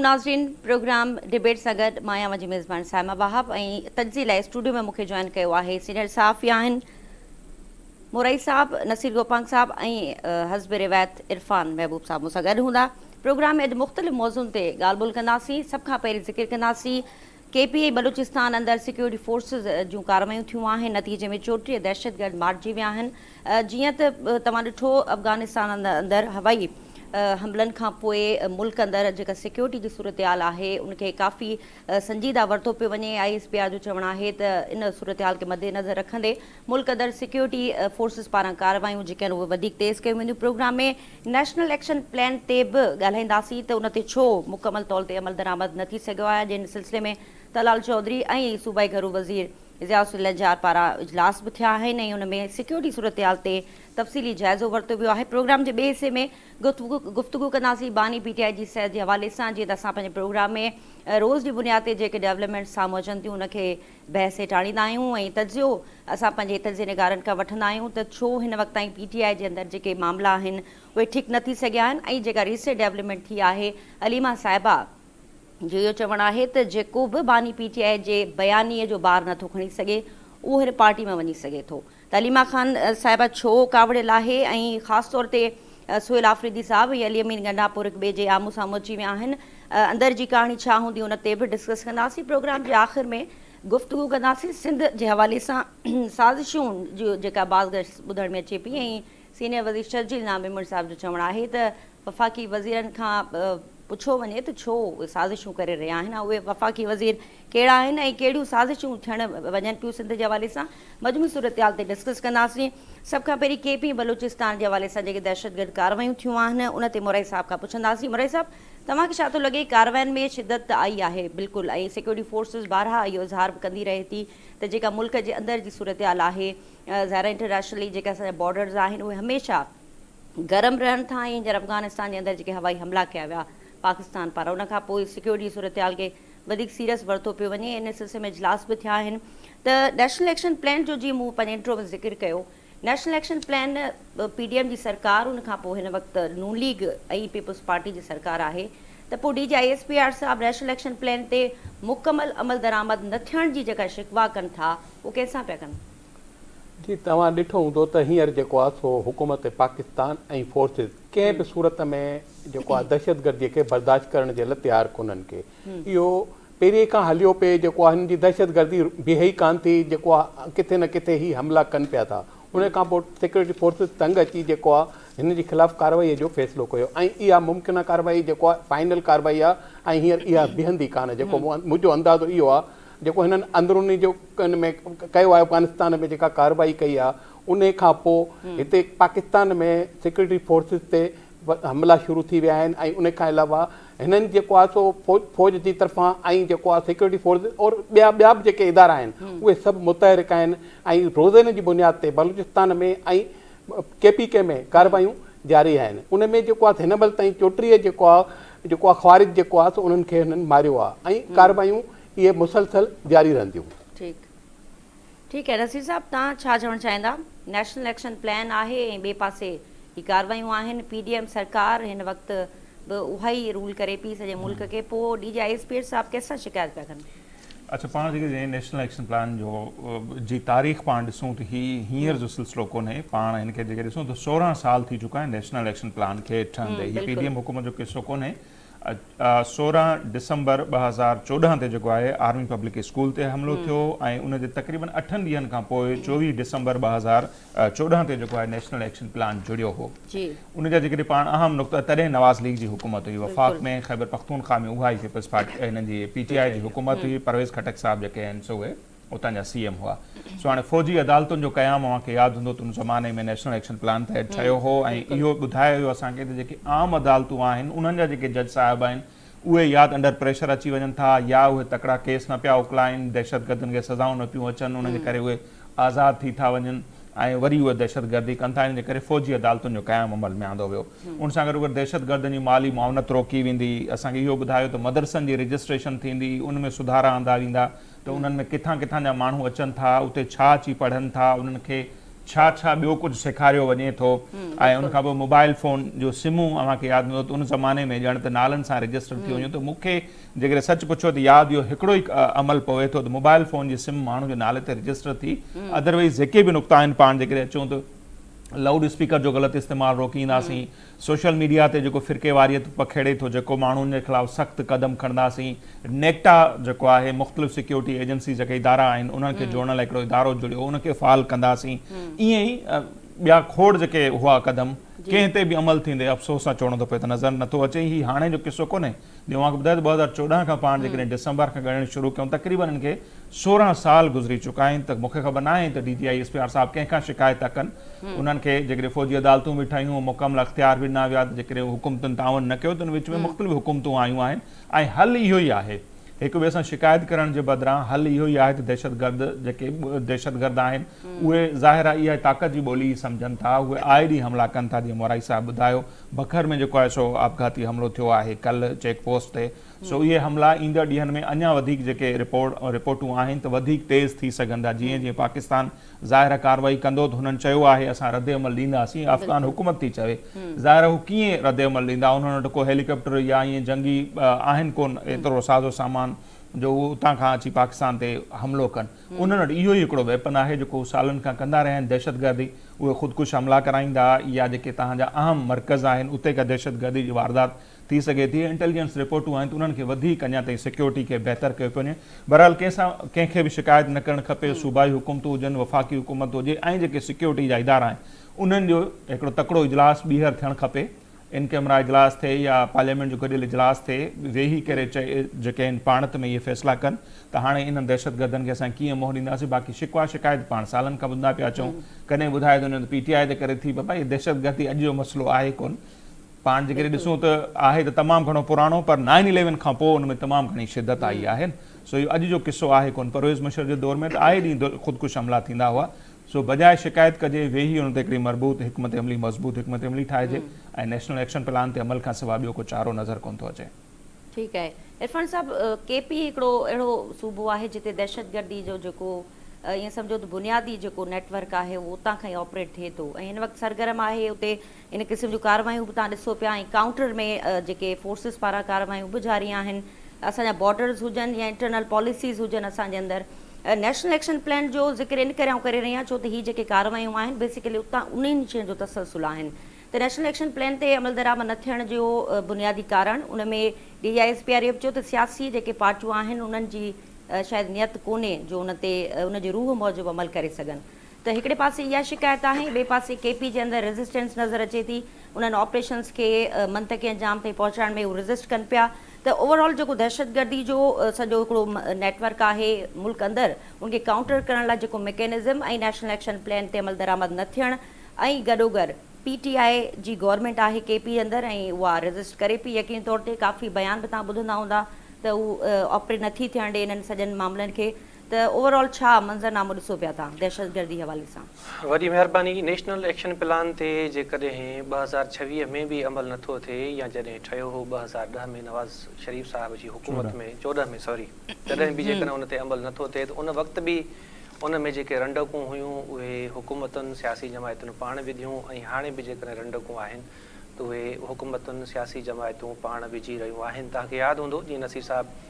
नाज़रीन, programme debate सां गॾु मां आहियां मुंहिंजी मेज़बान साइमा वहाब ऐं तज्ज़ी लाइ स्टूडियो में मूंखे जॉइन कयो आहे सीनियर सहाफ़ी आहिनि मुरई साहब, नसीर गोपांग साहब ऐं हज़ब रिवायत इरफान महबूब साहब मूंसां गॾु हूंदा। प्रोग्राम में अॼु मुख़्तलिफ़ मौज़ुअनि ते ॻाल्हि ॿोल कंदासीं। सभ खां पहिरीं ज़िक्र कंदासीं KPI बलूचिस्तान अंदरि सिक्योरिटी फोर्सिस जूं कार्रवायूं थियूं आहिनि। नतीजे में 34 दहशतगर्द मारिजी विया आहिनि। जीअं त तव्हां ॾिठो अफ़गानिस्तान अंदरि हवाई हमलनि खां पोइ मुल्क अंदरि जेका सिक्योरिटी जी सूरत हाल आहे उनखे काफ़ी संजीदा वरितो पियो वञे। ISPR जो चवणु आहे त इन सूरत हाल खे मद्देनज़र रखंदे मुल्क अंदरि सिक्योरिटी फोर्सिस पारां कार्रवायूं जेके आहिनि उहे वधीक तेज़ कयूं वेंदियूं। प्रोग्राम में नेशनल एक्शन प्लान ते बि ॻाल्हाईंदासीं त उन ते छो मुकमल तौर ते अमल दरामद न थी सघियो आहे। जिन सिलसिले में तलाल चौधरी ऐं सूबाई घरू वज़ीर ज़ियाउल लंजार पारां इजलास बि थिया आहिनि ऐं उन में सिक्योरिटी सूरत हाल ते तफ़सीली जाइज़ो वरितो वियो आहे। प्रोग्राम जे ॿिए हिसे में गुफ़्तगू कंदासीं बानी PTI जी सैर जे हवाले सां। जीअं त असां पंहिंजे प्रोग्राम में रोज़ जी बुनियाद ते जेके डेवलपमेंट्स साम्हूं अचनि थियूं उनखे बहस हेठि आणींदा आहियूं ऐं तजियो असां पंहिंजे तजिए निगारनि खां वठंदा आहियूं त छो हिन वक़्त ताईं PTI जे अंदरि जेके मामला आहिनि उहे ठीकु न थी सघिया आहिनि। ऐं जेका रीसेंट डेवलपमेंट थी आहे अलीमा साहिबा जो इहो चवणु आहे त जेको बि बानी PTI जे बयानीअ जो बार नथो खणी सघे उहो हिन पार्टी में वञी सघे थो। त अलीमा ख़ान साहिबा छो कावड़ियल आहे ऐं ख़ासि तौर ते सुहेल आफ़रीदी साहब ऐं अली अमीन गंडापुर हिक ॿिए जे आम्हूं साम्हूं अची विया आहिनि। अंदरि जी कहाणी छा हूंदी उन ते बि डिस्कस कंदासीं। प्रोग्राम जे आख़िर में गुफ़्तगू कंदासीं सिंध जे हवाले सां साज़िशूं जो जेका बाज़ ॿुधण में अचे पई ऐं सीनियर वज़ीर शर्जील नामिमुर साहब जो चवणु आहे त वफ़ाक़ी वज़ीरनि खां पुछो वञे त छो उहे साज़िशूं करे रहिया आहिनि। उहे वफ़ाक़ी वज़ीर कहिड़ा आहिनि ऐं कहिड़ियूं साज़िशूं थियणु वञनि पियूं सिंध जे हवाले सां मजमूई सूरत हाल ते डिस्कस कंदासीं। सभ खां पहिरीं KPI बलूचिस्तान जे हवाले सां जेके दहशतगर्द कार्रवायूं थियूं आहिनि उन ते मुरई साहब खां पुछंदासीं। मुरई साहब, तव्हांखे छा थो लॻे कार्रवायुनि में शिदत आई आहे बिल्कुलु ऐं सिक्योरिटी फोर्सिस बारहा इहो इज़हार बि कंदी रहे थी त जेका मुल्क जे अंदरि जी सूरत हाल आहे ज़ाहिर इंटरनेशनली जेका असांजा बॉर्डर्स आहिनि उहे हमेशह गरम रहनि था ऐं हींअर अफ़गानिस्तान जे अंदरि जेके हवाई हमला कया विया पाकिस्तान पारां उन खां पोइ सिक्योरिटी सूरत हाल खे वधीक सीरियस वरितो पियो वञे। इन सिलसिले में इजलास बि थिया आहिनि त नेशनल एक्शन प्लान जो जीअं मूं पंहिंजे इंट्रो में ज़िक्र कयो, नेशनल एक्शन प्लान PDM जी सरकार उन खां पोइ हिन वक़्तु नून लीग ऐं पीपल्स पार्टी जी सरकार आहे त पोइ DG ISPR साहब नेशनल एक्शन प्लान ते मुकमल अमल दरामद न थियण जी जेका शिकवा कनि था उहो कंहिंसां पिया कनि? जी, तव्हां ॾिठो हूंदो त हींअर जेको आहे सो हुकूमत पाकिस्तान ऐं फोर्सिस कंहिं बि सूरत में जेको आहे दहशतगर्दीअ खे बर्दाश्त करण जे लाइ तयारु कोन्हनि के। इहो पहिरीं खां हलियो पिए जेको आहे हिन जी दहशतगर्दी बीहे ई कान थी, जेको आहे किथे न किथे ही हमला कनि पिया था। उन खां पोइ सिक्योरिटी फोर्सिस तंग अची जेको आहे हिन जे ख़िलाफ़ु कार्रवाईअ जो फ़ैसिलो कयो ऐं इहा मुमकिन कार्रवाई जेको आहे फाइनल कार्रवाई आहे ऐं हींअर इहा बीहंदी कान। जेको मुंहिंजो अंदाज़ो इहो आहे जेको हिननि अंदरूनी जो इन में कयो आहे अफ़गानिस्तान में जेका कार्रवाई कई आहे उन खां पोइ हिते पाकिस्तान में सिक्योरिटी फोर्सिस ते हमला शुरू थी विया आहिनि ऐं उन खां अलावा हिननि जेको आहे सो फ़ौज जी तरफ़ां ऐं जेको आहे सिक्योरिटी फोर्सिस और ॿिया बि जेके इदारा आहिनि उहे सभु मुतहरिक आहिनि ऐं रोज़ाने जी बुनियाद ते बलूचिस्तान में ऐं KPK में कार्रवायूं जारी आहिनि। उन में जेको आहे हिन महिल ताईं 34 जेको आहे ख़्वारिज जेको आहे सो उन्हनि खे हिननि मारियो आहे ऐं कार्रवायूं इहे मुसलसल जारी रहंदियूं। ठीकु आहे। नसीर साहब, तव्हां छा चवणु चाहींदा? नेशनल एक्शन प्लान आहे ऐं ॿिए पासे ही कार्रवायूं आहिनि। PDM सरकार हिन वक़्तु बि उहा ई रूल करे पई सॼे मुल्क खे, पोइ DG ISPR साहब कंहिंसां शिकायत पिया कनि? अच्छा, पाण जेके नेशनल एक्शन प्लान जो जी तारीख़ पाण ॾिसूं त हींअर जो सिलसिलो कोन्हे। पाण हिनखे जेके ॾिसूं त 16 साल थी चुका आहिनि नेशनल एक्शन प्लान खे ठहंदे। हीअ PDM हुकूमत जो किस्सो कोन्हे। 16 दिसंबर 2014 ते जेको आहे आर्मी पब्लिक स्कूल ते हमिलो थियो ऐं उनजे तक़रीबन 8 ॾींहंनि खां पोइ 24 दिसंबर 2014 ते जेको आहे नेशनल एक्शन प्लान जुड़ियो हो। उनजा जेकॾहिं पाण अहम नुक़्ता तॾहिं नवाज़ लीग जी हुकूमत हुई, वफ़ाक़ में ख़ैबर पख्तूनख्वा में उहा ई पीपल्स पार्टी हिन जी PTI जी हुकूमत हुई। परवेज़ खटक साहब जेके आहिनि सो उहे उतां जा CM हुआ। सो हाणे फ़ौजी अदालतुनि जो क़याम मूंखे यादि हूंदो त उन ज़माने में नेशनल एक्शन प्लान ते ठहियो हो ऐं इहो ॿुधायो वियो असांखे त जेके आम अदालतूं आहिनि उन्हनि जा जेके जज साहिब आहिनि उहे या त अंडर प्रेशर अची वञनि था या उहे तकड़ा केस न पिया उकलाइनि, दहशतगर्दनि खे सज़ाऊं न पियूं अचनि, उनजे करे उहे आज़ादु थी था वञनि ऐं वरी उहे दहशतगर्दी कनि था। इन जे करे फ़ौजी अदालतुनि जो क़याम अमल में आंदो वियो। उन सां गॾु दहशतगर्दनि जी माली मुआवनत रोकी वेंदी। असांखे इहो ॿुधायो त मदरसनि जी रजिस्ट्रेशन थींदी, उन में सुधारा आंदा वेंदा त उन्हनि में किथां किथां जा माण्हू अचनि था, उते छा अची पढ़नि था, उन्हनि खे छा छा ॿियो कुझु सेखारियो वञे थो ऐं उन खां पोइ मोबाइल फ़ोन जो सिमूं मूंखे यादि हूंदो त उन ज़माने में ॼण त नालनि सां रजिस्टर थी वञो त मूंखे जेकॾहिं सच पुछो त यादि इहो हिकिड़ो ई अमल पवे थो त मोबाइल फ़ोन जी सिम माण्हू जे नाले ते रजिस्टर थी अदरवाइज़ जेके बि नुक़्ता आहिनि पाण जेकॾहिं अचूं त लाउड स्पीकर जो ग़लति इस्तेमालु रोकींदासीं सोशल मीडिया ते जेको फ़िरके वारियत पखेड़े थो जेको माण्हुनि जे ख़िलाफ़ु सख़्तु क़दम खणंदासीं नेक्टा जेको आहे मुख़्तलिफ़ सिक्योरिटी एजेंसी जेके इदारा आहिनि उन्हनि खे जोड़ण लाइ हिकिड़ो इदारो जुड़ियो उनखे फ़ाल कंदासीं ईअं ई ॿिया खोड़ जेके हुआ क़दम कंहिं ते बि अमल थींदे अफ़सोस सां चवणो थो पए त नज़र नथो अचे ही हाणे जो किसो कोन्हे तव्हांखे ॿुधायो त 2014 खां पाण जेकॾहिं डिसंबर खां ॻणणु शुरू कयूं तक़रीबन हिन खे 16 साल गुज़री चुका आहिनि त मूंखे ख़बर न आहे त DGI SPR साहिबु कंहिंखां शिकायत था कनि उन्हनि खे जेकॾहिं फ़ौजी अदालतूं बि ठहियूं मुकमल अख़्तियार बि न विया त जेकॾहिं हुकूमतुनि तावन न कयो त उन विच में मुख़्तलिफ़ हुकूमतूं आयूं आहिनि ऐं हल इहो ई आहे हिक ॿिए सां शिकायत करण जे बदिरां हल इहो ई आहे त दहशतगर्द जेके दहशतगर्द आहिनि उहे ज़ाहिर आहे इहा ताक़त जी ॿोली सम्झनि था उहे आए ॾींहुं हमला कनि था जीअं मोराई साहिबु ॿुधायो बखर में जेको आहे सो आपघाती हमलो थियो आहे कल्ह चेक पोस्ट ते सो इहे हमला ईंदड़ ॾींहंनि में अञा वधीक जेके रिपोर्टूं आहिनि त वधीक तेज़ थी सघनि था जीअं जीअं पाकिस्तान ज़ाहिर कार्रवाई कंदो त हुननि चयो आहे असां रद्द अमल ॾींदासीं अफ़गान हुकूमत थी चवे ज़ाहिर हू कीअं रद्द अमल ॾींदा उन्हनि वटि को हेलीकॉप्टर या ईअं जंगी आहिनि कोन एतिरो साज़ो सामान जो उतां खां अची पाकिस्तान ते हमिलो कनि उन्हनि वटि इहो ई हिकिड़ो वेपन आहे जेको सालनि खां कंदा रहिया आहिनि दहशतगर्दी उहे ख़ुदकुश हमला कराईंदा या जेके तव्हांजा अहम मर्कज़ आहिनि उते का दहशतगर्दी जी वारदात थी सघे थी इंटेलिजेंस रिपोर्टूं आहिनि त उन्हनि खे वधीक अञा ताईं सिक्योरिटी खे बहितर कयो पियो वञे बहरहाल कंहिंखे बि शिकायत न करणु खपे सूबाई हुकूमतूं हुजनि वफ़ाक़ी हुकूमत हुजे ऐं जेके सिक्योरिटी जा इदारा आहिनि उन्हनि जो हिकिड़ो तकिड़ो इजलास ॿीहर थियणु खपे इन कैमरा इजलास थिए या पार्लियामेंट जो गॾियल इजलास थिए वेही करे जेके आहिनि पाण में इहे फ़ैसिला कनि त हाणे इन्हनि दहशतगर्दनि खे असां कीअं मोह ॾींदासीं बाक़ी शिकवा शिकायत पाण सालनि खां ॿुधंदा पिया अचूं कॾहिं ॿुधाए थो वञे PTI ते करे थी भाई दहशतगर्दी अॼु जो मसइलो आहे कोन पाण जेकॾहिं ॾिसूं त आहे त तमामु घणो पुराणो पर 9/11 खां पोइ उन में तमामु घणी शिदत आई आहे सो इहो अॼु जो किसो आहे कोन परवेज़ मुशर्रफ जे दौर में त आए ॾींहुं ख़ुदकुश हमला थींदा हुआ सो बजाए शिकायत कजे वेही हुन ते हिकिड़ी मज़बूत हिकमत अमली ठाहिजे ऐं नेशनल एक्शन प्लान ते अमल खां सवाइ ॿियो को चारो नज़र कोन थो अचे ठीकु आहे इरफान साहिबु KP हिकिड़ो अहिड़ो सूबो आहे जिते दहशतगर्दी जो जेको ईअं सम्झो त बुनियादी जेको नेटवर्क आहे उहो उतां खां ई ऑपरेट थिए थो ऐं हिन वक़्तु सरगर्म आहे उते इन क़िस्म जूं कार्रवायूं बि तव्हां ॾिसो पिया ऐं काउंटर में जेके फोर्सिस पारां कार्रवायूं बि जारी आहिनि असांजा बॉर्डर्स हुजनि या इंटरनल पॉलिसीज़ हुजनि असांजे अंदरि नेशनल एक्शन प्लान जो ज़िक्र इन करे करे रही आहियां छो त हीअ जेके कार्रवायूं आहिनि बेसिकली उतां उन्हनि शयुनि जो तसलसुल आहिनि त नेशनल एक्शन प्लान ते अमल दरामद न थियण जो बुनियादी कारण उन में DGI SPR इहो चयो त सियासी जेके पार्टियूं आहिनि उन्हनि जी शायदि नियत कोन्हे जो उन ते उन जी रूह मूजिबि अमल करे सघनि त हिकिड़े पासे इहा शिकायत आहे ॿिए पासे KP जे अंदरि रेज़िस्टेंस नज़र अचे थी उन्हनि ऑपरेशन्स खे मंतक़ी अंजाम ताईं पहुचाइण में उहे रेज़िस्ट कनि पिया त ओवरऑल जेको दहशतगर्दी जो सॼो हिकिड़ो नेटवर्क आहे मुल्क अंदरि उनखे काउंटर करण लाइ जेको मैकेनिज़म ऐं नेशनल एक्शन प्लान ते अमल दरामद न थियणु ऐं गॾोगॾु PTI जी गवर्नमेंट आहे KP अंदरि ऐं उहा रेज़िस्ट करे पई यकीन तौर ते काफ़ी बयान बि तव्हां ॿुधंदा हूंदा त उहा ऑपरेट नथी थियण ॾे इन्हनि सॼनि मामलनि खे त ओवरऑल छा मंज़रनामो ॾिसो पिया तव्हां दहशतगर्दी हवाले सां वॾी महिरबानी नेशनल एक्शन प्लान ते जेकॾहिं 2026 में बि अमल नथो थिए या जॾहिं ठहियो हो 2010 में नवाज़ शरीफ़ साहिब जी हुकूमत में 14 में सॉरी तॾहिं बि जेकॾहिं उन ते अमल नथो थिए त उन वक़्तु बि उन में जेके रंडकूं हुयूं उहे हुकूमतुनि सियासी जमायतुनि पाण विधियूं ऐं हाणे बि जेकॾहिं रंडकूं आहिनि त उहे हुकूमतुनि सियासी जमायतूं पाण विझी रहियूं आहिनि तव्हांखे यादि हूंदो जीअं नसीर साहिबु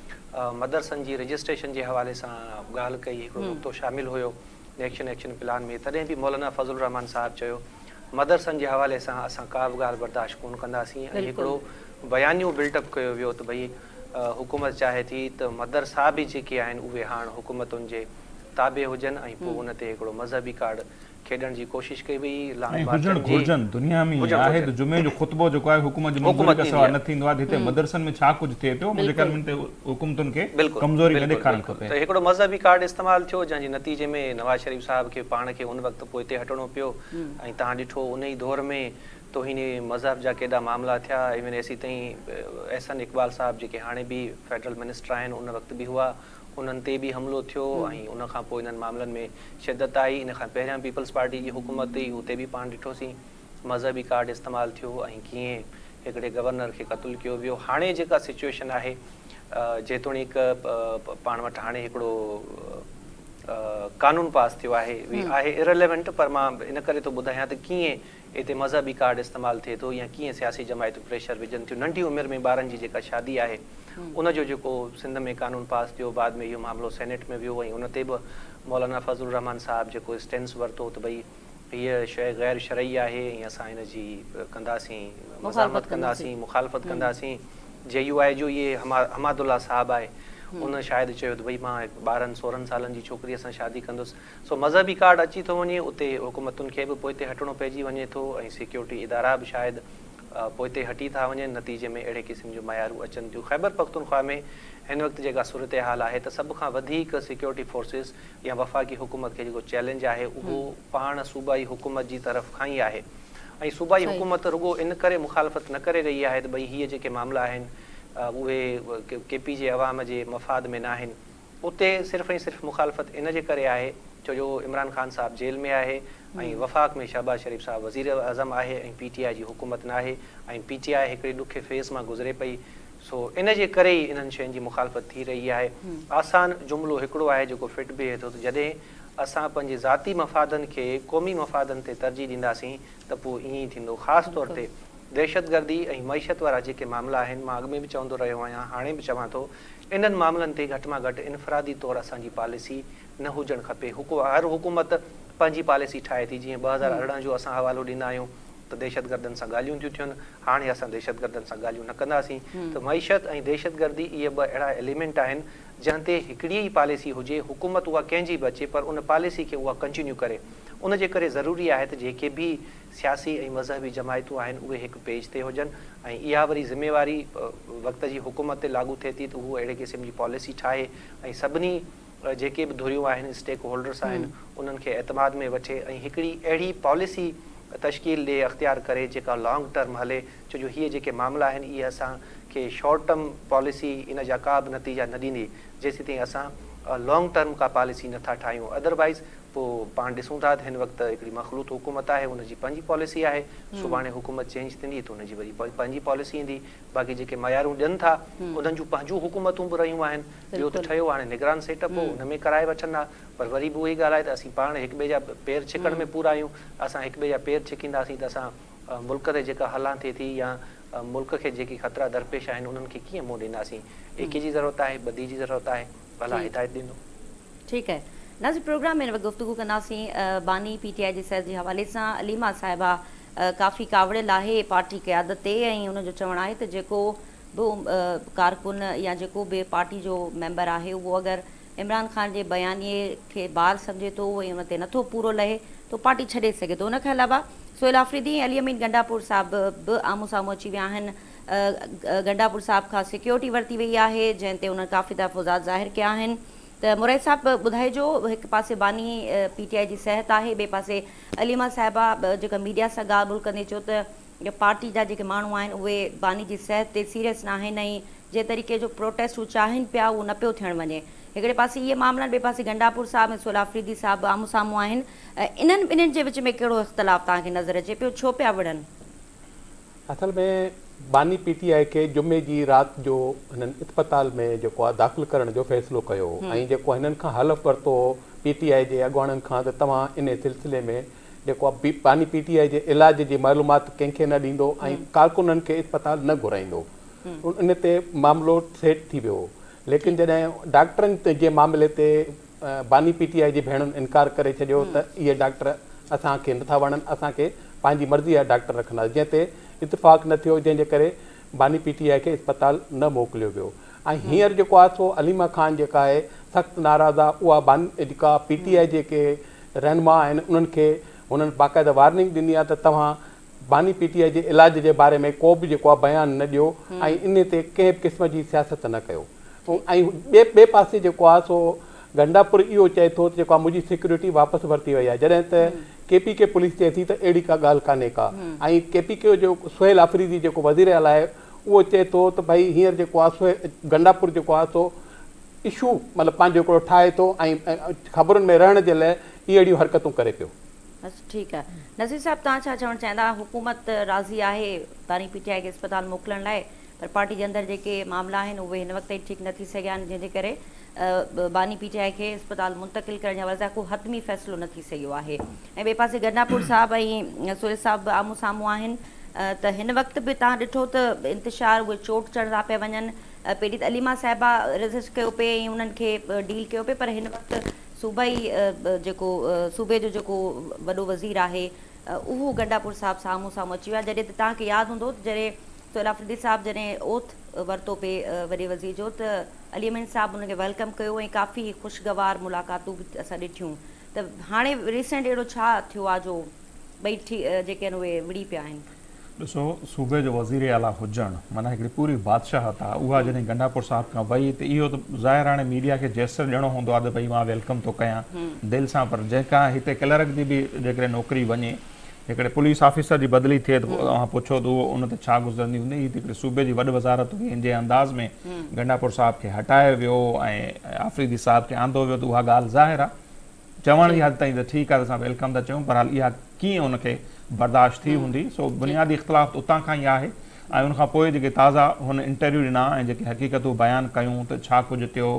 मदरसनि जी रजिस्ट्रेशन जे हवाले सां ॻाल्हि कई हिकिड़ो नुक़्तो शामिलु हुयो एक्शन प्लान में तॾहिं बि मौलाना फज़लुर रहमान साहिबु चयो मदरसनि जे हवाले सां असां का बि ॻाल्हि बर्दाश्त कोन कंदासीं ऐं हिकिड़ो बयानियूं बिल्डअप कयो वियो त भई हुकूमत चाहे थी त मदरसा बि जेके आहिनि उहे हाणे हुकूमतुनि जे ताबे हुजनि ऐं पोइ उन ते हिकिड़ो मज़हबी कार्ड खेॾण जी कोशिशि कई वई दुनिया में आहे त जुमे जो ख़ुतबो जेको आहे हुकूमत जी मंज़ूरी खां सवाइ न थींदो आहे हिते मदरसनि में छा कुझु थिए पियो मुंहिंजे ख़्याल में हुकूमतुनि खे कमज़ोरी न ॾेखारणु खपे त हिकिड़ो मज़हबी कार्ड इस्तेमालु थियो जंहिंजे नतीजे में नवाज़ शरीफ़ साहिब खे पाण खे उन वक़्तु पोइ हिते हटणो पियो ऐं तव्हां ॾिठो उन ई दौर में तोहिन मज़हब जा केॾा मामला थिया इवन एसी ताईं एहसन इक़बाल साहिब जेके हाणे बि फेडरल मिनिस्टर आहिनि उन वक़्तु बि हुआ उन्हनि ते बि हमिलो थियो ऐं उन खां पोइ इन्हनि मामलनि में शिदत आई इन खां पहिरियां पीपल्स पार्टी जी हुकूमत हुई उते बि पाण ॾिठोसीं मज़हबी कार्ड इस्तेमालु थियो ऐं कीअं हिकिड़े गवर्नर खे क़तलु कयो वियो हाणे जेका सिचुएशन आहे जेतोणीकि पाण वटि हाणे हिकिड़ो कानून पास थियो आहे आहे इररिलेवेंट, पर मां इन करे थो ॿुधायां त कीअं हिते मज़हबी कार्ड इस्तेमालु थिए थो या कीअं सियासी जमायतूं प्रेशर विझनि थियूं। नंढी उमिरि में ॿारनि जी जेका शादी आहे उनजो जेको सिंध में कानून पास थियो, बाद में इहो मामिलो सेनेट में वियो ऐं उन ते बि मौलाना फज़लुर रहमान साहब जेको स्टेंस वरितो त भई हीअ शइ गैर शरई आहे ऐं असां हिन जी कंदासीं, मज़ामत कंदासीं, मुखालफ़त कंदासीं। JUI जो इहे हमादुल्ला साहब आहे, उन शायदि चयो त भई मां 12-16 सालनि जी छोकिरीअ सां शादी कंदुसि। सो मज़हबी कार्ड अची थो वञे, उते हुकूमतुनि खे बि पोइ ते हटणो पइजी वञे थो ऐं सिक्योरिटी इदारा बि शायदि पोइ ते हटी था वञनि। नतीजे में अहिड़े क़िस्म जूं मयारूं अचनि थियूं। ख़ैबर पख्तूनख्वा में हिन वक़्तु जेका सूरत हाल आहे त सभ खां वधीक सिक्योरिटी फोर्सिस या वफ़ाक़ी हुकूमत खे जेको चैलेंज आहे उहो पाण सूबाई हुकूमत जी तरफ़ खां ई आहे। ऐं सूबाई हुकूमत रुॻो इन करे मुखालफ़त न करे रही आहे त भई हीअ जेके मामला आहिनि उहे KP जे अवाम जे मफ़ाद में न आहिनि। उते सिर्फ़ु ऐं सिर्फ़ु मुखालफ़त इन जे करे आहे छो जो इमरान ख़ान साहब जेल में आहे ऐं वफ़ाक़ में शहबाज़ शरीफ़ साहब वज़ीर अज़म आहे ऐं PTI जी हुकूमत न आहे ऐं PTI हिकिड़ी ॾुखे फेज़ मां गुज़रे पई। सो इन जे करे ई इन्हनि शयुनि जी मुखालफ़त थी रही आहे। आसान जुमिलो हिकिड़ो आहे जेको फिट बीहे थो त जॾहिं असां पंहिंजे ज़ाती मफ़ादनि खे क़ौमी मफ़ादनि ते तरजीह ॾींदासीं त पोइ ईअं ई थींदो। ख़ासि तौर ते दहशतगर्दी ऐं मईशत वारा जेके मामला आहिनि, मां अॻु में बि चवंदो रहियो आहियां, हाणे बि चवां थो, इन्हनि मामलनि ते घटि में घटि इनफ़रादी तौरु असांजी पॉलिसी न हुजणु खपे। हर हुकूमत पंहिंजी पॉलिसी ठाहे थी। जीअं 2018 जो असां हवालो ॾींदा आहियूं त दहशतगर्दनि सां ॻाल्हियूं थियूं थियनि, हाणे असां दहशतगर्दनि सां ॻाल्हियूं न कंदासीं। त मईशत ऐं दहशतगर्दी इहे ॿ अहिड़ा एलिमेंट आहिनि जंहिं ते हिकिड़ी ई पॉलिसी हुजे, हुकूमत उहा कंहिंजी बि अचे पर उन पॉलिसी खे उहा कंटिन्यू करे। उन जे करे ज़रूरी आहे त जेके बि सियासी ऐं मज़हबी जमायतूं आहिनि उहे हिकु पेज ते हुजनि ऐं इहा वरी ज़िम्मेवारी वक़्त जी हुकूमत ते लागू थिए थी त उहो अहिड़े क़िस्म जी पॉलिसी ठाहे ऐं सभिनी जेके बि धुरियूं आहिनि, स्टेक होल्डर्स आहिनि, उन्हनि खे एतमाद में वठे ऐं हिकिड़ी अहिड़ी पॉलिसी तश्कील ॾे अख़्तियार करे जेका लॉन्ग टर्म हले। छो जो हीअ जेके मामला आहिनि इहे असांखे शॉर्ट टर्म पॉलिसी इन जा का बि नतीजा न ॾींदी जेसीं ताईं असां लॉन्ग टर्म का पॉलिसी नथा ठाहियूं। अदरवाइज़ पोइ पाण ॾिसूं था त हिन वक़्तु हिकिड़ी मखलूत हुकूमत आहे, उनजी पंहिंजी पॉलिसी आहे, सुभाणे हुकूमत चेंज थींदी त उनजी वरी पंहिंजी पॉलिसी ईंदी। बाक़ी जेके मयारूं ॾियनि था उन्हनि जूं पंहिंजूं हुकूमतूं बि रहियूं आहिनि। ॿियो त ठहियो हाणे निगरान सेटअप हो, हुन में कराए वठंदा, पर वरी बि उहा ई ॻाल्हि आहे त असीं पाण हिक ॿिए जा पेर छिकण में पूरा आहियूं। असां हिक ॿिए जा पेर छिकींदासीं त असां मुल्क ते जेका हलां थिए थी या मुल्क खे जेकी ख़तरा दरपेश आहिनि उन्हनि खे कीअं मुंहुं ॾींदासीं। एकी जी ज़रूरत आहे, ॿधी जी ज़रूरत आहे, भला हिदायत ॾींदो। ठीकु आहे नाज़िर, प्रोग्राम में गुफ़्तगू कंदासीं बानी PTI जे सैर जे हवाले सां। अलीमा साहिबा काफ़ी कावड़ियल आहे पार्टी क़यादत ते ऐं उनजो चवणु आहे त जेको बि कारकुन या जेको बि पार्टी जो मेंबर आहे उहो अगरि इमरान ख़ान जे बयानीअ खे बार सम्झे थो ऐं उन ते नथो पूरो लहे तो पार्टी छॾे सघे थो। उनखे अलावा सोहेल आफ़रीदी ऐं अली अमीन गंडापुर साहब बि आम्हूं साम्हूं अची विया आहिनि। गंडापुर साहब खां सिक्योरिटी वरिती वई आहे जंहिं ते उन्हनि काफ़ी तहफ़ुज़ात ज़ाहिर कया आहिनि। त मुरैद साहब ॿुधाइजो, हिकु पासे बानी PTI जी सिहत आहे, ॿिए पासे अलीमा साहिबा जेका मीडिया सां ॻाल्हि ॿोल कंदे चयो त पार्टी जा जेके माण्हू आहिनि उहे बानी जी सिहत ते सीरियस न आहिनि ऐं जंहिं तरीक़े जो प्रोटेस्ट हू चाहिनि पिया उहो न पियो थियणु वञे। हिकिड़े पासे इहे मामला, ॿिए पासे गंडापुर साहब ऐं सोहेल आफ़रीदी साहब आम्हूं साम्हूं आहिनि। इन्हनि ॿिन्हिनि जे विच में कहिड़ो इख़्तिलाफ़ तव्हांखे नज़र अचे पियो, छो पिया विढ़नि? असल में बानी PTI खे जुमे जी राति जो हिननि इस्पताल में जेको आहे दाख़िल करण जो फ़ैसिलो कयो ऐं जेको हिननि खां हलफ़ वरितो PTI जे अॻुवाणनि खां त तव्हां इन सिलसिले में जेको आहे बानी PTI जे इलाज जी मालूमात कंहिंखे न ॾींदो ऐं कारकुननि खे इस्पताल न घुराईंदो। इन ते मामिलो सेट थी वियो। लेकिन जॾहिं डॉक्टरनि जे मामले ते बानी PTI जी भेणुनि इनकार करे छॾियो त इहे डॉक्टर असांखे नथा वणनि, असांखे पंहिंजी मर्ज़ी जा डॉक्टर रखंदा, जंहिं ते इतफ़ाक़ न थियो, जंहिंजे करे बानी PTI खे इस्पताल न मोकिलियो वियो। ऐं हींअर जेको आहे सो अलीमा ख़ान जेका आहे सख़्तु नाराज़ आहे। उहा जेका PTI जेके रहनुमा आहिनि उन्हनि खे हुननि बाक़ाइदा वार्निंग ॾिनी आहे त तव्हां बानी PTI जे इलाज जे बारे में को बि जेको आहे बयानु न ॾियो ऐं इन ते कंहिं बि क़िस्म जी सियासत न कयो। ऐं ॿिए पासे जेको आहे सो गंडापुर इहो चए थो त जेको आहे मुंहिंजी सिक्योरिटी वापसि वरिती वई आहे, जॾहिं त KPK पुलिस चए थी त अहिड़ी का ॻाल्हि कान्हे का। ऐं KPK जो सोहेल आफ़रीदी जेको वज़ीर आला आहे उहो चए थो त भई हींअर जेको आहे गंडापुर जेको आहे सो इशू मतिलबु पंहिंजो हिकिड़ो ठाहे थो ऐं ख़बरुनि में रहण जे लाइ इहे अहिड़ियूं हरकतूं करे पियो। ठीकु आहे नज़ीर साहब, तव्हां छा चवणु चाहींदा? हुकूमत राज़ी आहे बानी PTI खे इस्पताल मोकिलण लाइ, पर पार्टी जे अंदरि जेके मामला आहिनि उहे हिन वक़्तु ठीकु न थी सघिया आहिनि, जंहिंजे करे बानी पीटीआई खे अस्पताल मुंतक़िल करण जे वज़ह को हतमी फ़ैसिलो न थी सघियो आहे। ऐं ॿिए पासे गंडापुर साहिब ऐं सुरेश साहिब बि आम्हूं साम्हूं आहिनि। त हिन वक़्तु बि तव्हां ॾिठो त इंतिशार उहे चोट चढ़ंदा पिया वञनि। पहिरीं त अलीमा साहिबा रजिस्ट कयो पिए ऐं उन्हनि खे डील कयो पिए, पर हिन वक़्तु सूबे जो जेको वॾो वज़ीर आहे उहो गंडापुर साहिब साम्हूं साम्हूं अची वियो आहे। जॾहिं त तव्हांखे यादि हूंदो जॾहिं सोहेल अफरीदी साहिब जॾहिं ओथ वरितो पिए वॾे वज़ीर जो, त अली अमीन साहिबु हुनखे वेलकम कयो ऐं काफ़ी ख़ुशगवार मुलाक़ातूं बि असां ॾिठियूं। त हाणे रिसेंट अहिड़ो छा थियो आहे जो ॿई जेके आहिनि उहे विड़ी पिया आहिनि? ॾिसो, सूबे जो वज़ीर आला हुजणु माना हिकिड़ी पूरी बादशाहत आहे। उहा जॾहिं गंडापुर साहिब खां वई त इहो त ज़ाहिर हाणे मीडिया खे जेसर ॾियणो हूंदो आहे त भई मां वेलकम थो कयां दिलि सां, पर जंहिंखां हिते क्लर्क जी बि जेकॾहिं नौकिरी वञे, हिकिड़े पुलिस ऑफिसर जी बदिली थिए त तव्हां पुछो त उहो उन ते छा गुज़रंदी हूंदी। हीअ हिकिड़े सूबे जी वॾी वज़ारत हुई, हिन जे अंदाज़ में गंडापुर साहिब खे हटायो वियो ऐं आफ़रीदी साहिब खे आंदो वियो, त उहा ॻाल्हि ज़ाहिर आहे चवण जी हद ताईं त ठीकु आहे त असां वेलकम था चयूं, पर हाल इहा कीअं उनखे बर्दाश्त थी हूंदी। सो बुनियादी इख़्तिलाफ़ उतां खां ई आहे। ऐं उनखां पोइ जेके ताज़ा हुन इंटरव्यू ॾिना ऐं जेके हक़ीक़तूं बयानु कयूं त छा कुझु थियो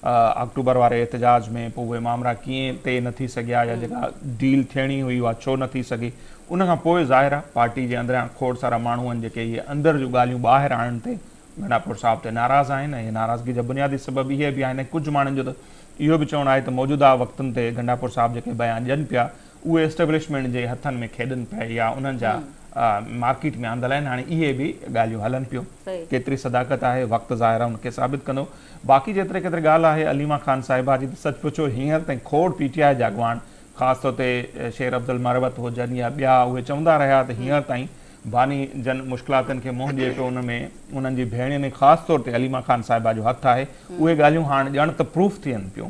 अक्टूबर वारे एहतजाज में, पोइ उहे मामला कीअं तय न थी सघिया या जेका डील थियणी हुई उहा छो न थी सघी, उनखां पोइ ज़ाहिर आहे पार्टी जे अंदरियां खोड़ सारा माण्हू आहिनि जेके इहे अंदरि जूं ॻाल्हियूं ॿाहिरि आणण ते गंडापुर साहिब ते नाराज़ आहिनि। ऐं नाराज़गी जा बुनियादी सबब इहे बि आहिनि। कुझु माण्हुनि जो त इहो बि चवणु आहे त मौजूदा वक़्तनि ते गंडापुर साहिब जेके बयान ॾियनि पिया उहे एस्टेब्लिशमेंट जे हथनि में खेॾनि पिया या उन्हनि जा मार्केट में आंदल आहिनि। हाणे इहे बि ॻाल्हियूं हलनि पियूं, केतिरी सदाकत आहे वक़्तु ज़ाहिर आहे उनखे साबित कंदो। बाक़ी जेतिरे केतिरे ॻाल्हि आहे अलीमा ख़ान साहिबा जी, त सच पुछो हींअर ताईं खोड़ पीटीआई जा अॻवान ख़ासि तौर ते शेर अब्दुल मरवत हुजनि या ॿिया, उहे चवंदा रहिया त हींअर ताईं बानी जन मुश्किलातुनि खे मुंहुं ॾिए पियो, उन में उन्हनि जी भेणियुनि ख़ासि तौर ते अलीमा ख़ान साहिबा जो हथु आहे। उहे ॻाल्हियूं हाणे ॼण त प्रूफ थियनि पियूं।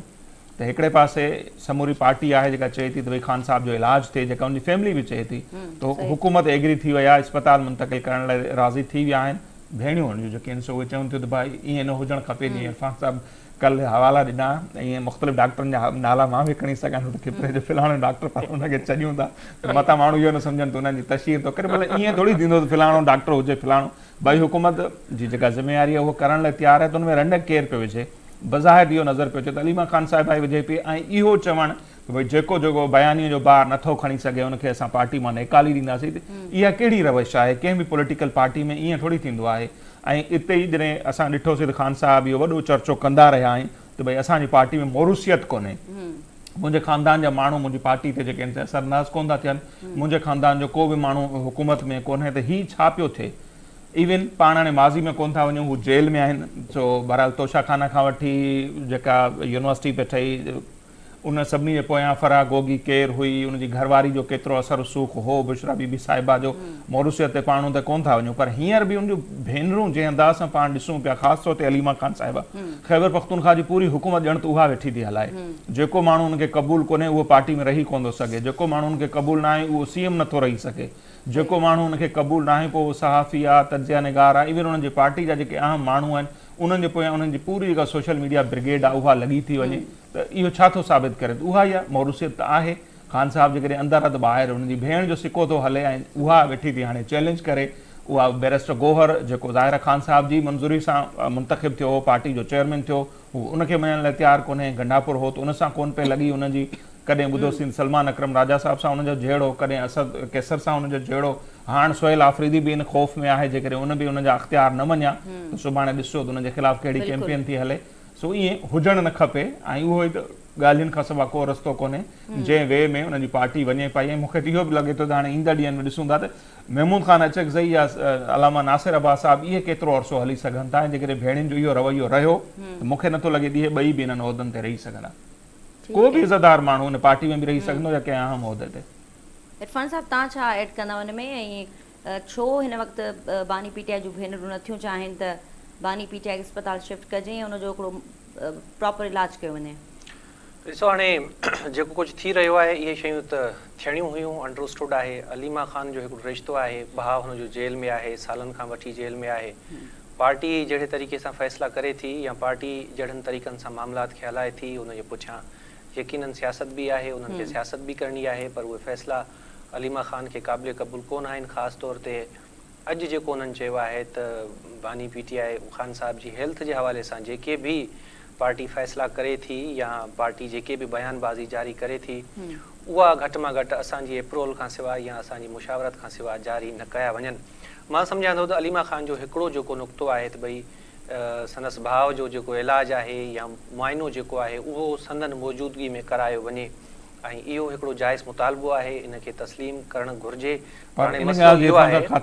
त हिकिड़े पासे समूरी पार्टी आहे जेका चए थी त भई ख़ान साहिब जो इलाजु थिए, जेका उनजी फैमिली बि चए थी, त हुकूमत एग्री थी वई आहे, अस्पताल मुंतक़िल करण लाइ राज़ी थी विया आहिनि। भेणियूं जूं जेके आहिनि सो उहे चवनि थियूं त भाई ईअं न हुजणु खपे। जीअं इरफान साहिबु कल्ह हवाला ॾिना, ईअं मुख़्तलिफ़ डॉक्टरनि जा नाला मां बि खणी सघां थो त फिलहाणो डॉक्टर पर हुनखे चयूं था त मथां माण्हू इहो न सम्झनि त उन्हनि जी तशहीर थो करे। मतिलबु ईअं थोरी थींदो त फिलहाणो डॉक्टर हुजे फिलहाणो, भई हुकूमत जी जेका ज़िम्मेवारी आहे उहो करण लाइ तयारु आहे, त उन में रंड केरु पियो विझे। बज़ाहिर इहो नज़र पियो अचे त अलीमा ख़ान साहिबा विझे पई ऐं इहो चवणु भई जेको जेको बयानीअ जो बार नथो खणी सघे उनखे असां पार्टी मां निकाली ॾींदासीं। इहा कहिड़ी रवश आहे? कंहिं बि पॉलिटिकल पार्टी में ईअं थोरी थींदो आहे। ऐं इते ई जॾहिं असां ॾिठोसीं त ख़ान साहिब इहो वॾो चर्चो कंदा रहिया आहिनि त भई असांजी पार्टी में मोरूसियत कोन्हे, मुंहिंजे ख़ानदान जा माण्हू मुंहिंजी पार्टी ते जेके आहिनि असरअंदाज़ कोन था थियनि, मुंहिंजे ख़ानदान जो को बि माण्हू हुकूमत में कोन्हे, त हीउ छा पियो थिए? इवन पाण हाणे माज़ी में कोन था वञूं, हू जेल में आहिनि। सो बहरहाल तोशाखाना खां वठी जेका यूनिवर्सिटी पे ठही उन सभिनी जे पोयां फराह गोगी केरु हुई, उनजी घरवारी जो केतिरो असरु सूख हो, बुशरा बीबी साहिबा जो मोरूसियत ते पाणू त कोन था वञूं, पर हींअर बि उन जूं भेनरूं जंहिं अंदाज़ सां पाण ॾिसूं पिया, ख़ासि तौर ते अलीमा ख़ान साहिबा, ख़ैबर पख्तूनख्वा जी पूरी हुकूमत ॼण त उहा वेठी थी हलाए। जेको माण्हू उनखे क़बूल कोन्हे उहो पार्टी में रही कोन थो सघे, जेको माण्हू उनखे क़बूल न आहे उहो सीएम नथो रही सघे, जेको माण्हू उनखे क़बूल न आहे पोइ उहो सहाफ़ी आहे, तजिया निगार आहे, इवन उन्हनि जी पार्टी जा जेके अहम माण्हू आहिनि उन्हनि जे पोयां उन्हनि जी पूरी जेका सोशल मीडिया ब्रिगेड आहे उहा लॻी थी वञे, त इहो छा थो साबित करे? उहा ई आहे मोरूसियत आहे। ख़ान साहिब जेकॾहिं अंदरि आहे त ॿाहिरि उन्हनि जी भेण जो सिको थो हले ऐं उहा वेठी थी हाणे चैलेंज करे। उहा बैरिस्टर गोहर जेको ज़ाहिर ख़ान साहिब जी मंज़ूरी सां मुंतख़िब थियो हो, पार्टी जो चेयरमैन थियो, हू उनखे मञण लाइ तयारु कोन्हे। गंडापुर हो त उन सां कोन पे लॻी उनजी, कॾहिं ॿुधोसीं सलमान अकरम राजा साहिब सां उनजो जहिड़ो, कॾहिं असद कैसर सां उनजो जहिड़ो। हाणे सोहेल आफ़रीदी बि इन ख़ौफ़ में आहे जेकॾहिं उन बि उनजा अख़्तियार न मञा त सुभाणे ॾिसो त उनजे ख़िलाफ़ु कहिड़ी कैंपेन थी हले। सो ईअं हुजणु न खपे ऐं उहो ई त ॻाल्हियुनि खां सवाइ को रस्तो कोन्हे जंहिं वे में उनजी पार्टी वञे पई। ऐं मूंखे इहो बि लॻे थो त हाणे ईंदड़ ॾींहंनि में ॾिसूं था त महमूद ख़ान अचकज़ई या अलामा नासिर अब्बास साहिब इहे केतिरो अरसो हली सघनि था। ऐं जेकॾहिं भेणियुनि जो इहो रवैयो रहियो त मूंखे नथो लॻे इहे ॿई बि इन्हनि उहिदनि ते रही सघंदा। को बि इज़तदार माण्हू हुन पार्टी में बि रही सघंदो या कंहिं अहम उहिदे ते। इरफान साहिब तव्हां छा ऐड कंदा हुन में, ऐं छो हिन वक़्तु बानी पीटीआई जूं भेनरूं नथियूं चाहिनि त बानी पीटीआई अस्पताल शिफ्ट कजे ऐं हुनजो हिकिड़ो प्रॉपर इलाज कयो वञे? ॾिसो हाणे जेको कुझु थी रहियो आहे इहे शयूं त थियणियूं हुयूं, अंडरस्टूड आहे। अलीमा ख़ान जो हिकिड़ो रिश्तो आहे, भाउ हुनजो जेल में आहे, सालनि खां वठी जेल में आहे। पार्टी जहिड़े तरीक़े सां फ़ैसिला करे थी या पार्टी जहिड़नि तरीक़नि सां मामलात खे हलाए थी उनजे पुठियां यकीनन सियासत बि आहे, उन्हनि खे सियासत बि करणी आहे, पर उहे फ़ैसिला अलीमा ख़ान खे क़ाबिल क़बूल कोन आहिनि। ख़ासि तौर ते अॼु जेको उन्हनि चयो आहे त बानी पीटीआई ख़ान साहिब जी हेल्थ जे हवाले सां जेके बि पार्टी फ़ैसिला करे थी या पार्टी जेके बि बयानबाज़ी जारी करे थी उहा घटि में घटि असांजी अप्रूवल खां सवाइ या असांजी मुशावरत खां सवाइ जारी न कया वञनि। मां सम्झां थो त अलीमा ख़ान जो हिकिड़ो जेको नुक़्तो आहे त भई संदसि भाउ जो जेको इलाजु आहे या मुआइनो जेको आहे उहो संदन मौजूदगी में करायो वञे ऐं इहो हिकिड़ो जाइज़ मुतालबो आहे, इनखे तस्लीम करणु घुरिजे। हाणे मसइलो इहो आहे, मां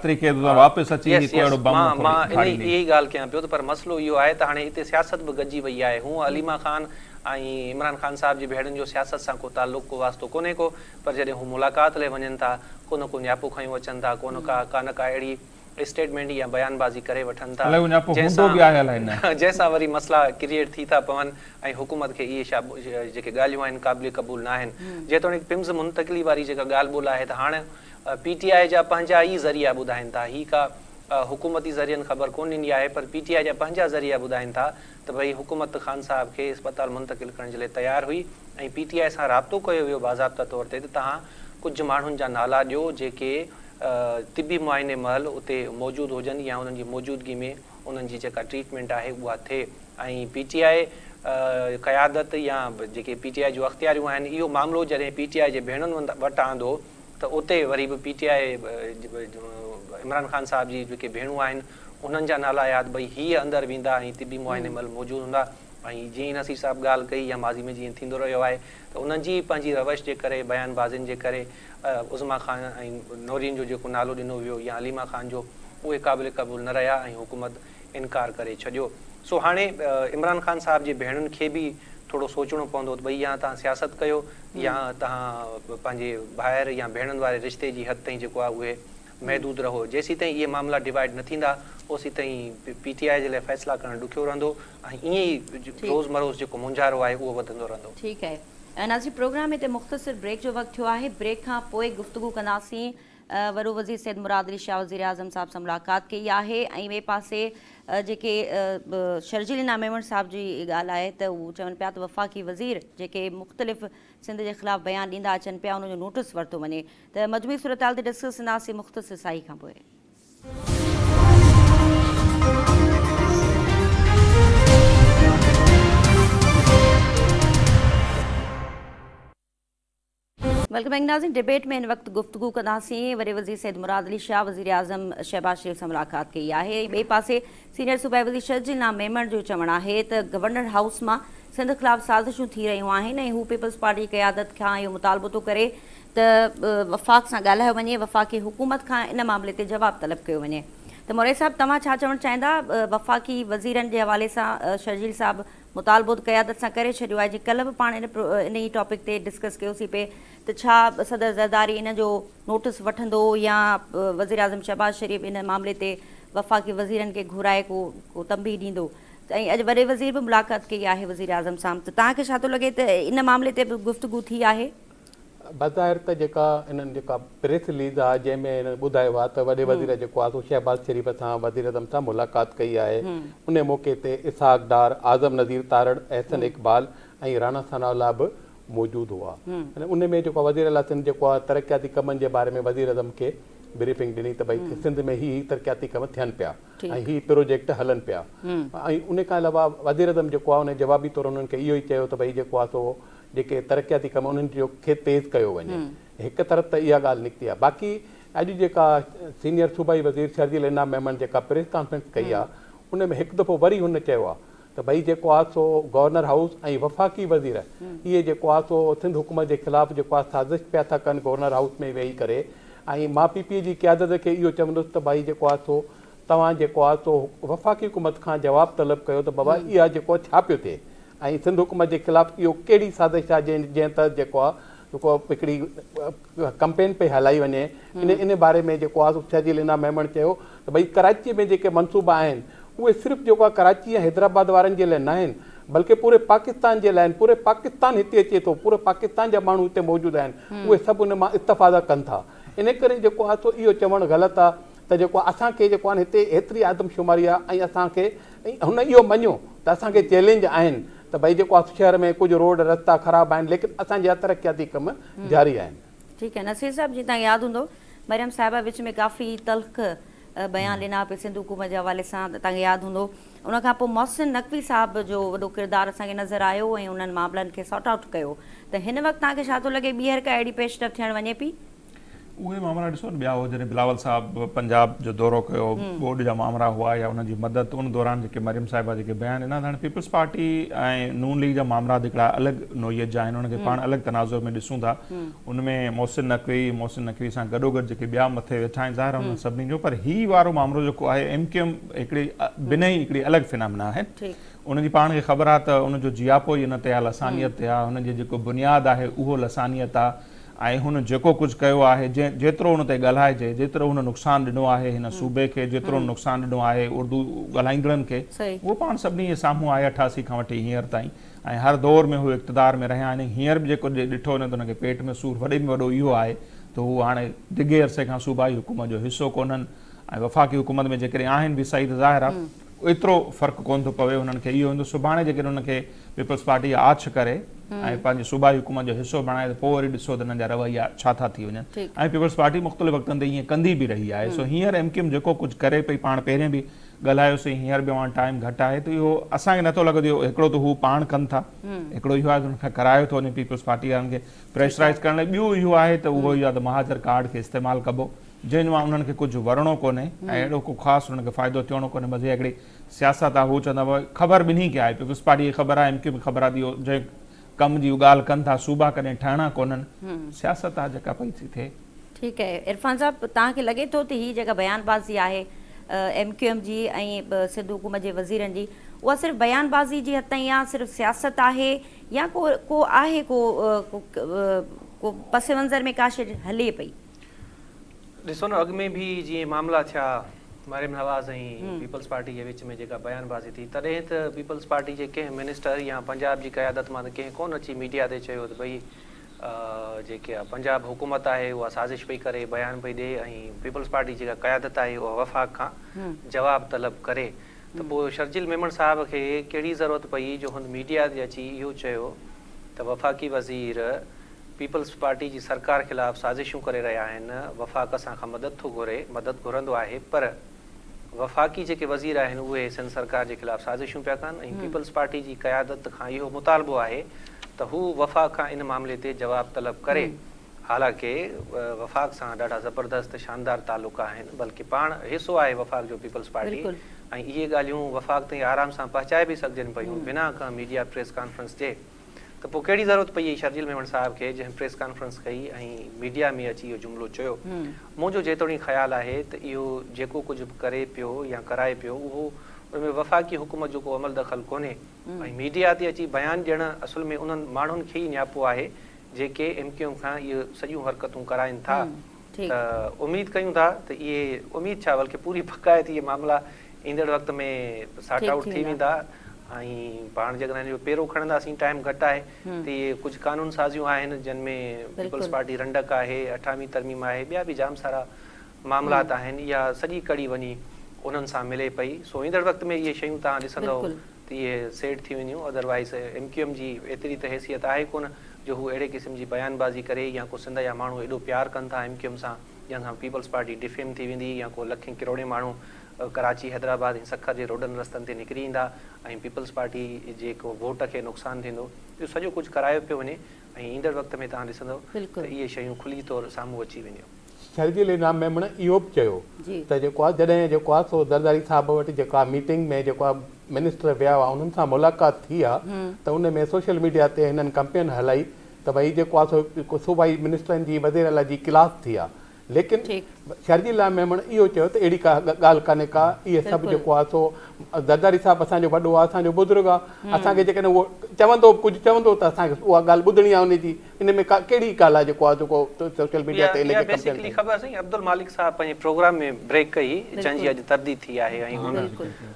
इहा ॻाल्हि कयां पियो त पर मसइलो इहो आहे त हाणे हिते सियासत बि गॾिजी वई आहे। हूअं अलीमा ख़ान ऐं इमरान ख़ान साहिब जी भेणुनि जो सियासत सां को ताल्लुक़ को वास्तो कोन्हे को, पर जॾहिं हू मुलाक़ात लाइ वञनि था को न को न्यापो खयूं अचनि था, को न का अहिड़ी स्टेटमेंट या बयानबाज़ी करे वठनि था जंहिंसां वरी मसला क्रिएट थी था पवनि ऐं हुकूमत खे इहे छा जेके ॻाल्हियूं आहिनि क़ाबिल क़बूल न आहिनि। जेतोणीकि पिम्स मुंतक़िली वारी जेका ॻाल्हि ॿोल आहे त हाणे PTI जा पंहिंजा ई ज़रिया ॿुधाइनि था, ही का हुकूमती ज़रियनि ख़बर कोन ॾिनी आहे, पर PTI जा पंहिंजा ज़रिया ॿुधाइनि था त भई हुकूमत ख़ान साहिब खे अस्पताल मुंतक़िल करण जे लाइ तयारु हुई ऐं PTI सां राब्तो कयो वियो बाज़ाब्ता तौर ते त तव्हां कुझु माण्हुनि जा नाला ॾियो जेके तिबी मुआइने महिल उते मौजूदु हुजनि या उन्हनि जी मौजूदगी में उन्हनि जी जेका ट्रीटमेंट आहे उहा थिए। ऐं PTI क़यादत या जेके PTI जूं अख़्तियारियूं आहिनि, इहो मामिलो जॾहिं PTI जे भेणुनि वटि आंदो त उते वरी बि PTI इमरान ख़ान साहिब जी जेके भेणूं आहिनि उन्हनि जा नाला यादि भई हीअ अंदरि वेंदा ऐं तिबी मुआइने महिल मौजूदु हूंदा। ऐं जीअं नसीर साहिबु ॻाल्हि कई या माज़ी में जीअं थींदो रहियो आहे त उन्हनि जी पंहिंजी रवश जे करे बयानबाज़ियुनि जे करे उज़मा ख़ान ऐं नौरीन जो जेको नालो ॾिनो वियो या अलीमा ख़ान जो उहे क़ाबिल क़बूल न रहिया ऐं हुकूमत इनकार करे छॾियो। सो हाणे इमरान ख़ान साहिब जी भेणुनि खे बि थोरो सोचणो पवंदो त भई या तव्हां सियासत कयो या तव्हां पंहिंजे भाइर या भेणुनि वारे रिश्ते जी हद ताईं जेको आहे उहे महदूद रहो। जेसीं ताईं इहे मामला डिवाइड न थींदा ओसीं ताईं PTI जे लाइ फ़ैसिला करणु ॾुखियो रहंदो ऐं ईअं ई रोज़मरोज़ जेको मुंझारो आहे उहो वधंदो रहंदो। ठीकु आहे, नाज़रीन प्रोग्राम हिते मुख़्तसिर ब्रेक जो वक़्तु थियो आहे। ब्रेक खां पोइ गुफ़्तगू कंदासीं। वॾो वज़ीर सैद मुराद अली शाह वज़ीर आज़म साहिब सां मुलाक़ात कई आहे ऐं ॿिए पासे जेके शर्जील इनाम मेमण साहिब जी ॻाल्हि आहे त उहे चवनि पिया त वफ़ाक़ी वज़ीर जेके मुख़्तलिफ़ सिंध जे ख़िलाफ़ु बयान ॾींदा अचनि पिया उनजो नोटिस वरितो वञे। त मजमूई सूरत हाल ते डिस्कस कंदासीं मुख़्तसिर साई खां पोइ। वेलकम बैक नाज़रीन, डिबेट में इन वक्त गुफ्तगू कंदासीं। वॾे वज़ीर सैद मुराद अली शाह वज़ीर आज़म शहबाज शरीफ़ सां मुलाक़ात कई आहे। ॿिए पासे सीनियर सूबाई वज़ीर शर्जील इनाम मेमण जो चवणु आहे त गवर्नर हाउस मां सिंध ख़िलाफ़ साज़िशूं थी रहियूं आहिनि ऐं हू पीपल्स पार्टी क़यादत खां इहो मुतालबो थो करे त वफ़ाक़ सां ॻाल्हायो वञे, वफ़ाक़ी हुकूमत खां इन मामले ते जवाबु तलब कयो वञे। त मोरे साहिबु तव्हां छा चवणु चाहींदा? वफ़ाक़ी वज़ीरनि जे हवाले सां शर्जील साहिबु मुतालबो क़यादत सां करे छॾियो आहे। जे कल्ह बि पाण इन ई टॉपिक ते डिस्कस कयोसीं पिए त छा सदर ज़रदारी इन जो नोटिस वठंदो या वज़ीर आज़म शहबाज शरीफ़ इन मामले ते वफ़ाक़ी वज़ीरनि खे घुराए को तंबी ॾींदो। ऐं अॼु वॾे वज़ीर बि मुलाक़ात कई आहे वज़ीर आज़म सां, त तव्हांखे छा थो लॻे त इन मामले ते बि गुफ़्तगू थी आहे? बज़ाहिर त जेका इन्हनि जेका प्रेस रिलीज़ आहे जंहिंमें हिननि ॿुधायो आहे त वॾे वज़ीर जेको आहे शहबाज शरीफ़ सां वज़ीर आज़म सां मुलाक़ात कई आहे। उन मौक़े ते इसहाक़ डार, आज़म नज़ीर तारड़, एहसन इक़बाल ऐं राणा सनाउल्लाह बि मौजूदु हुआ। उन में जेको वज़ीर आला सिंध जेको आहे तरक़ियाती कमनि जे बारे में वज़ीर आज़म खे ब्रीफिंग ॾिनी त भई सिंध में ही तरक़ियाती कम थियनि पिया ऐं ही प्रोजेक्ट हलनि पिया। ऐं उन खां अलावा वज़ीर आज़म जेको आहे उन जवाबी तौरु उन्हनि खे इहो ई चयो त भई जेको आहे सो जेके तरक़ियाती कम उन्हनि जो खे तेज़ कयो वञे। हिकु तरफ़ त इहा ॻाल्हि निकिती आहे। बाक़ी अॼु जेका सीनियर सूबाई वज़ीर शर्जील इनाम मेमण जेका प्रेस कॉन्फ्रेंस कई आहे उन में हिकु दफ़ो वरी हुन चयो आहे त भई जेको आहे सो गवर्नर हाउस ऐं वफ़ाक़ी वज़ीर इहे जेको आहे सो सिंध हुकूमत जे ख़िलाफ़ु जेको आहे साज़िश पिया था कनि गवर्नर हाउस में वेही करे। ऐं मां PPA जी क़यादत खे इहो चवंदुसि त भई जेको आहे सो तव्हां जेको आहे सो वफ़ाक़ी हुकूमत खां जवाबु तलब कयो त बाबा इहा जेको छा पियो थिए ऐं सिंध हुकूमत जे ख़िलाफ़ु इहो कहिड़ी साज़िश आहे जंहिं तहत जेको आहे जेको हिकिड़ी कंपेन पे हलाई वञे। इन बारे में जेको आहे शर्जील इनाम मेमण चयो त भई कराची में जेके मनसूबा आहिनि उहे सिर्फ़ु जेको आहे कराची ऐं हैदराबाद वारनि जे लाइ न आहिनि बल्कि पूरे पाकिस्तान जे लाइ आहिनि। पूरे पाकिस्तान हिते अचे थो, पूरे पाकिस्तान जा माण्हू हिते मौजूदु आहिनि, उहे सभु उन मां इस्तफ़ादा कनि था। इन करे जेको आहे सो इहो चवणु ग़लति आहे त जेको असांखे जेको आहे हिते एतिरी आदमशुमारी आहे ऐं असांखे हुन इहो मञियो त असांखे चैलेंज आहिनि त भई जेको आहे शहर में कुझु रोड रस्ता ख़राबु आहिनि लेकिन असांजा तरक़ियाती कम जारी आहिनि। ठीकु आहे नसीर साहिबु, जीअं तव्हांखे यादि हूंदो मरियम साहिबा विच में काफ़ी तल्ख़ बयान ॾिना पिए सिंध हुकूमत जे हवाले सां। त तव्हांखे यादि हूंदो उनखां पोइ मोहसिन नक़वी साहब जो वॾो किरदारु असांखे नज़र आयो ऐं उन्हनि मामलनि खे सॉर्ट आउट कयो त हिन वक़्तु तव्हांखे छा थो लॻे ॿीहर का अहिड़ी पेशरफ़ थियणु वञे पई? उहे मामला ॾिसो न ॿिया हो जॾहिं बिलावल साहब पंजाब जो दौरो कयो बोर्ड जा मामला हुआ या उनजी मदद उन दौरान जेके मरियम साहिबा जेके बयान ॾिना हाणे पीपल्स पार्टी ऐं नून लीग जा मामला हिकिड़ा अलॻि नोयत जा आहिनि उनखे पाण अलॻि तनाज़ुर में ॾिसूं था उनमें मोहसिन नक़वी सां गॾोगॾु जेके ॿिया मथे वेठा आहिनि ज़ाहिर आहे उन्हनि सभिनी जो पर ही वारो मामिलो जेको आहे MQM हिकिड़ी ॿिन्ही हिकिड़ी अलॻि फिनामिना आहे उनजी पाण खे ख़बर आहे त उनजो जियापो ई इन ते आहे लसानियत ते आहे हुनजी जेको बुनियादु आहे उहो लसानियत आहे ऐं हुन जेको कुझु कयो आहे जेतिरो हुन ते ॻाल्हाइजे जेतिरो हुन नुक़सानु ॾिनो आहे हिन सूबे खे जेतिरो नुक़सानु ॾिनो आहे उर्दू ॻाल्हाईंदड़नि खे उहो पाण सभिनी जे साम्हूं आहे 88 खां वठी हींअर ताईं ऐं हर दौर में हू इक़्तिदार में रहिया आहिनि हींअर बि जेको ॾिठो वञे त हुनखे पेट में सूरु वॾे में वॾो इहो आहे त हू हाणे डिघे अरसे खां सूबाई हुकूमत जो हिसो कोन्हनि ऐं वफ़ाक़ी हुकूमत में जेकॾहिं आहिनि बि सही त ज़ाहिर आहे एतिरो फ़र्क़ु कोन थो पवे हुननि खे इहो हूंदो सुभाणे जेकॾहिं हुनखे पीपल्स पार्टी आछ करे ऐं पंहिंजी सूबाई हुकूमत जो हिसो बणाए त पोइ वरी ॾिसो त हिननि जा रवैया छा था थी वञनि ऐं पीपल्स पार्टी मुख़्तलिफ़ वक़्तनि ते ईअं कंदी बि रही आहे सो हींअर MQM जेको कुझु करे पई पाण पहिरियों बि ॻाल्हायोसीं हींअर बि वहां टाइम घटि आहे त इहो असांखे नथो लॻे इहो हिकिड़ो त हू पाण कनि था हिकिड़ो इहो आहे त हुनखां करायो थो वञे पीपल्स पार्टी वारनि खे प्रेशराइज़ करण लाइ ॿियो इहो आहे त उहो इहो आहे त महाजर कार्ड खे इस्तेमालु कबो जंहिं मां उन्हनि खे कुझु वरणो कोन्हे ऐं अहिड़ो को ख़ासि उन्हनि खे फ़ाइदो थियणो कोन्हे मज़े हिकिड़ी सियासत आहे हू चवंदा ख़बर ॿिन्ही खे आहे पीपल्स पार्टी खे ख़बर आहे MQM खे ख़बर आहे इहो जंहिं कम जी ॻाल्हि कनि था सूबा कॾहिं ठहणा कोन्हनि सियासत आहे जेका पई थी थिए ठीकु आहे इरफान साहब तव्हांखे लॻे थो त हीअ जेका बयानबाज़ी आहे MQM जी ऐं सिंध हुकूमत जे वज़ीरनि जी उहा सिर्फ़ु बयानबाज़ी जी हद ताईं या सिर्फ़ु सियासत आहे या को आहे को पस मंज़र में का शइ हले पई? ॾिसो न अॻु में बि जीअं मामला थिया मरियम नवाज़ ऐं पीपल्स पार्टी जे विच में जेका बयानबाज़ी थी तॾहिं त पीपल्स पार्टी जे कंहिं मिनिस्टर या पंजाब जी क़यादत मां त कंहिं कोन अची मीडिया ते चयो त भई जेके पंजाब हुकूमत आहे उहा साज़िश पई करे बयान पई ॾिए ऐं पीपल्स पार्टी जेका क़यादत आहे उहा वफ़ाक़ खां जवाबु तलब करे त पोइ शर्जील मेमन साहब खे कहिड़ी ज़रूरत पई जो हुन मीडिया ते अची इहो चयो त वफ़ाक़ी वज़ीर पीपल्स पार्टी जी सरकार ख़िलाफ़ु साज़िशूं करे रहिया आहिनि वफ़ाक़ असां खां मदद घुरंदो आहे पर वफ़ाक़ी जेके वज़ीर आहिनि उहे सिंध सरकार जे ख़िलाफ़ु साज़िशूं पिया कनि ऐं पीपल्स पार्टी जी क़यादत खां इहो मुतालबो आहे त हू वफ़ाक़ खां इन मामले ते जवाबु तलब करे हालांकि वफ़ाक़ सां ॾाढा ज़बरदस्त शानदार तालुक़ आहिनि बल्कि पाण हिसो आहे वफ़ाक़ जो पीपल्स पार्टी ऐं इहे ॻाल्हियूं वफ़ाक़ ताईं आराम सां पहुचाए बि सघजनि पियूं बिना का मीडिया प्रेस कॉन्फ्रेंस जे त पोइ कहिड़ी ज़रूरत पई शर्जील मेमन साहब खे जंहिं प्रेस कॉन्फ्रेंस कई ऐं मीडिया में अची इहो जुमिलो चयो मुंहिंजो जेतोणीक ख़्यालु आहे त इहो जेको कुझु करे पियो या कराए पियो उहो उनमें वफ़ाक़ी हुकूमत जो को अमल दख़ल कोन्हे ऐं मीडिया ते अची बयानु ॾियणु असुल में उन्हनि माण्हुनि खे ई नियापो आहे जेके MQM खां इहे सॼियूं हरकतूं कराइनि था त उमेद कयूं था त इहे उमेद छा बल्कि पूरी पकाए थी इहे मामला ईंदड़ वक़्त में सॉर्ट आउट थी वेंदा ऐं पाण जेकॾहिं इहो पहिरों खणंदासीं टाइम घटि आहे त इहे कुझु कानून साज़ियूं आहिनि जिन में पीपल्स पार्टी रंडक आहे 18वीं तरमीम आहे ॿिया बि जाम सारा मामलात आहिनि इहा सॼी कड़ी वञी उन्हनि सां मिले पई सो ईंदड़ वक़्त में इहे शयूं तव्हां ॾिसंदव त इहे सेट थी वेंदियूं अदरवाइज़ MQM जी एतिरी त हैसियत आहे कोन जो हू अहिड़े क़िस्म जी बयानबाज़ी करे या को सिंध जा माण्हू एॾो प्यारु कनि था MQM सां जंहिंसां पीपल्स पार्टी डिफेम थी वेंदी या को लखें किरोड़े माण्हू कराची हैदराबाद ऐं सखर जे रोडनि रस्तनि ते निकिरी ईंदा ऐं पीपल्स पार्टी जेको वोट खे नुक़सानु थींदो इहो सॼो कुझु करायो पियो वञे ऐं ईंदड़ वक़्त में तव्हां ॾिसंदव त इहे शयूं खुली तौरु साम्हूं अची वेंदियूं। शर्जील इनाम मेमण इहो बि चयो त जेको आहे जॾहिं जेको आहे सो ज़रदारी साहब वटि जेको आहे मीटिंग में जेको आहे मिनिस्टर विया हुआ उन्हनि सां मुलाक़ात थी आहे त उन में सोशल मीडिया ते हिननि कंपेन हलाई त भई जेको आहे सो सूबाई मिनिस्टरनि जी वज़ीर अला जी क्लास थी आहे लेकिन शर्जील मेमण इहो चयो त अहिड़ी का ॻाल्हि कान्हे का इहे सभु जेको आहे सो ज़रदारी साहब असांजो वॾो आहे असांजो बुज़ुर्ग आहे असांखे जेकॾहिं उहो चवंदो कुझु चवंदो त असांखे उहा ॻाल्हि ॿुधणी आहे उनजी इन में कहिड़ी ॻाल्हि आहे जेको आहे जेको सोशल मीडिया ते इनखे बेसिकली ख़बर अथई अब्दुल मालिक साहब पंहिंजे प्रोग्राम में ब्रेक कई जंहिंजी अॼु तरदीद थी आहे ऐं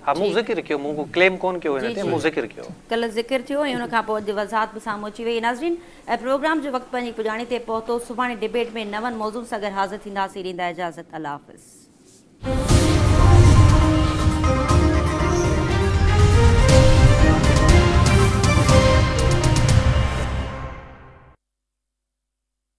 हा मूं ज़िक्र कयो मूं क्लेम कोन कयो हिन ते मूं ज़िक्र कयो कल्ह ज़िक्र थियो ऐं उनखां पोइ अॼु वज़ाहत बि साम्हूं अची वई नाज़रीन ऐं प्रोग्राम जो वक़्तु पंहिंजी पुॼाणी ते पहुतो सुभाणे डिबेट में नवनि मौज़ूअ सां गॾु हाज़िर थींदासीं ॾींदा इजाज़त अल्लाह हाफ़िज़।